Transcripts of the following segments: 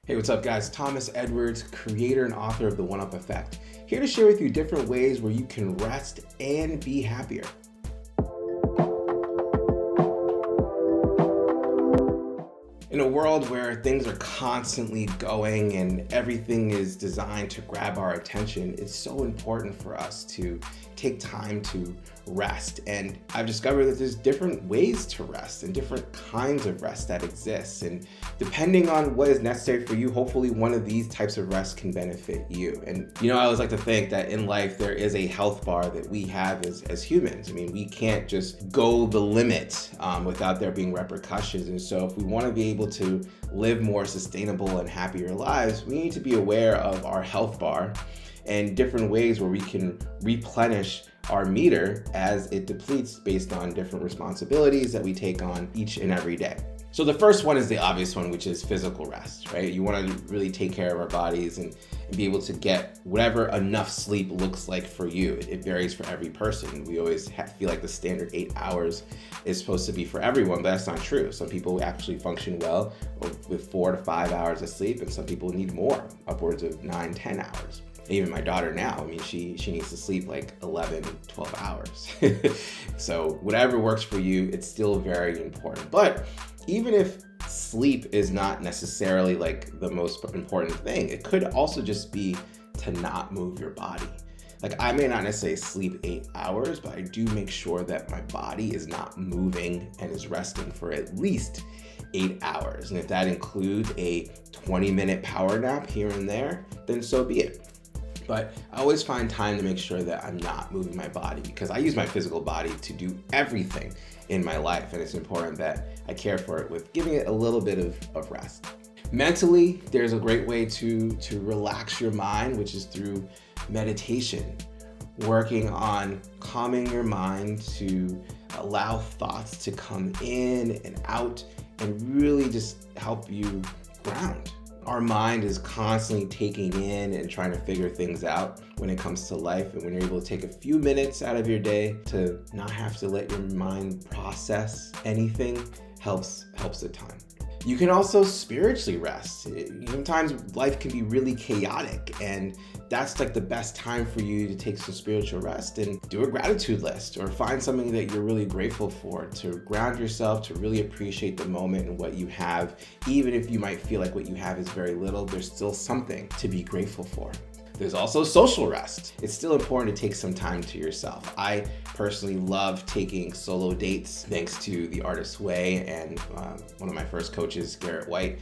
Hey, what's up guys? Thomas Edwards, creator and author of The One-Up Effect, here to share with you different ways where you can rest and be happier. In a world where things are constantly going and everything is designed to grab our attention, it's so important for us to take time to rest. And I've discovered that there's different ways to rest and different kinds of rest that exists. And depending on what is necessary for you, hopefully one of these types of rest can benefit you. And I always like to think that in life, there is a health bar that we have as humans. I mean, we can't just go the limit without there being repercussions. And so if we want to be able to live more sustainable and happier lives, we need to be aware of our health bar and different ways where we can replenish our meter as it depletes based on different responsibilities that we take on each and every day. So the first one is the obvious one, which is physical rest, right? You want to really take care of our bodies and be able to get whatever enough sleep looks like for you. It varies for every person. We always feel like the standard 8 hours is supposed to be for everyone, but that's not true. Some people actually function well with 4 to 5 hours of sleep, and some people need more, upwards of 9, 10 hours. Even my daughter now, she needs to sleep like 11, 12 hours. So whatever works for you, it's still very important. But even if sleep is not necessarily like the most important thing, it could also just be to not move your body. Like I may not necessarily sleep 8 hours, but I do make sure that my body is not moving and is resting for at least 8 hours. And if that includes a 20-minute power nap here and there, then so be it. But I always find time to make sure that I'm not moving my body, because I use my physical body to do everything in my life, and it's important that I care for it with giving it a little bit of rest. Mentally, there's a great way to relax your mind, which is through meditation, working on calming your mind to allow thoughts to come in and out and really just help you ground. Our mind is constantly taking in and trying to figure things out when it comes to life. And when you're able to take a few minutes out of your day to not have to let your mind process anything helps a ton. You can also spiritually rest. Sometimes life can be really chaotic, and that's like the best time for you to take some spiritual rest and do a gratitude list or find something that you're really grateful for, to ground yourself, to really appreciate the moment and what you have. Even if you might feel like what you have is very little, there's still something to be grateful for. There's also social rest. It's still important to take some time to yourself. I personally love taking solo dates thanks to The Artist's Way and one of my first coaches, Garrett White,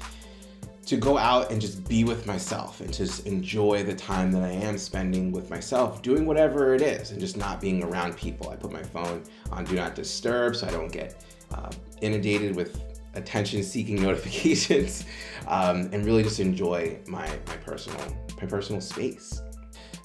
to go out and just be with myself and just enjoy the time that I am spending with myself, doing whatever it is and just not being around people. I put my phone on Do Not Disturb so I don't get inundated with attention-seeking notifications, and really just enjoy my personal space.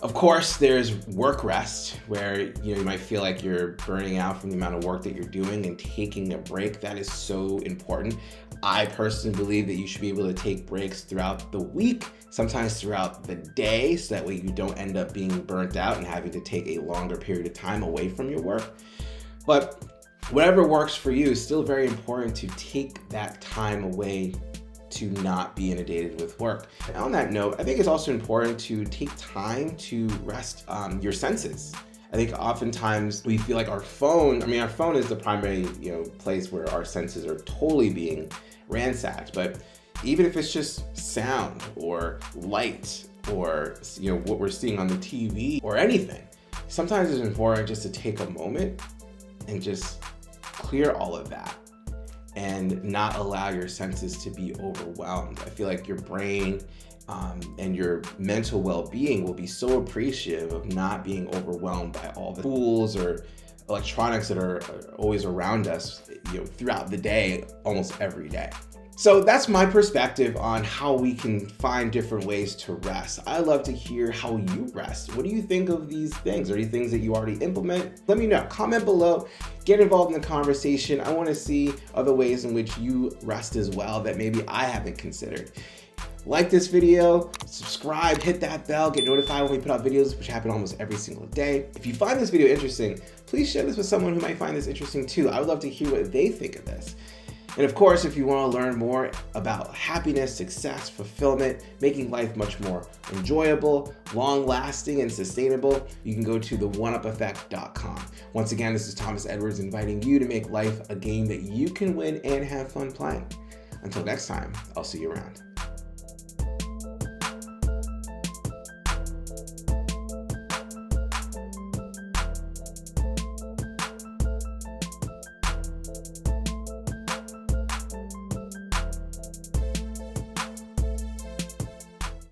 Of course, there's work rest, where you might feel like you're burning out from the amount of work that you're doing, and taking a break, that is so important. I personally believe that you should be able to take breaks throughout the week, sometimes throughout the day, so that way you don't end up being burnt out and having to take a longer period of time away from your work. But whatever works for you is still very important to take that time away to not be inundated with work. And on that note, I think it's also important to take time to rest your senses. I think oftentimes we feel like our phone is the primary place where our senses are totally being ransacked. But even if it's just sound or light or what we're seeing on the TV or anything, sometimes it's important just to take a moment and just clear all of that and not allow your senses to be overwhelmed. I feel like your brain and your mental well-being will be so appreciative of not being overwhelmed by all the tools or electronics that are always around us throughout the day, almost every day. So that's my perspective on how we can find different ways to rest. I love to hear how you rest. What do you think of these things? Are these things that you already implement? Let me know. Comment below. Get involved in the conversation. I want to see other ways in which you rest as well that maybe I haven't considered. Like this video, subscribe, hit that bell, get notified when we put out videos, which happen almost every single day. If you find this video interesting, please share this with someone who might find this interesting too. I would love to hear what they think of this. And of course, if you want to learn more about happiness, success, fulfillment, making life much more enjoyable, long-lasting, and sustainable, you can go to theoneupeffect.com. Once again, this is Thomas Edwards inviting you to make life a game that you can win and have fun playing. Until next time, I'll see you around.